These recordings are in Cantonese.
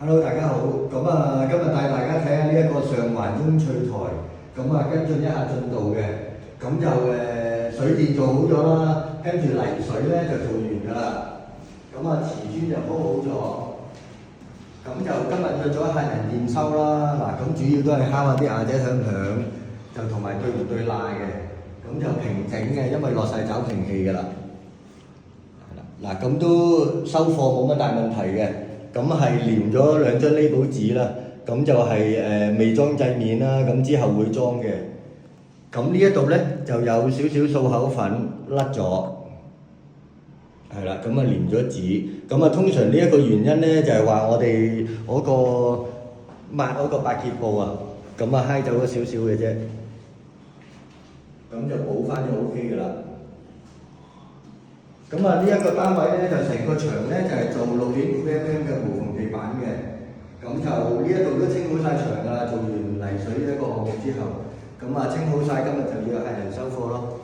Hello，大家好。今日帶大家睇下呢一個上環雍翠台，跟進一下進度嘅。水電做好咗啦，跟住泥水咧就做完㗎啦。瓷磚就鋪好咗。今日約咗客人驗收啦。主要都係敲下啲亞姐響唔響，就同埋對唔對罅嘅。平整嘅，因為落晒爪平器㗎啦。都收貨冇乜大問題嘅。係黏咗2張呢保紙啦，未裝製面啦，之後會裝嘅。呢一度咧就有少少掃口粉甩咗，係啦，黏咗紙。通常呢一個原因咧就係話我哋嗰個抹嗰個百潔布啊，揩走咗少少嘅啫，就補翻就 OK 㗎啦。呢一個單位咧就成個牆咧就係做6.5mm嘅無縫地板嘅，呢一度都清好晒牆㗎啦，做完泥水一個項目之後，清好晒，今日就要客人收貨咯。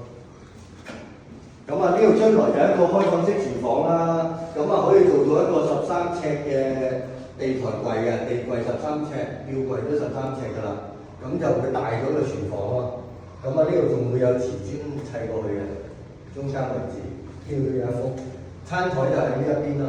呢度將來就一個開放式廚房啦，可以做到一個13尺嘅地台櫃嘅，地櫃13尺，吊櫃都13尺㗎啦，就會大咗個廚房咯。呢度仲會有瓷磚砌過去嘅，中間位置。呢度有一幅餐台就喺呢一邊啦。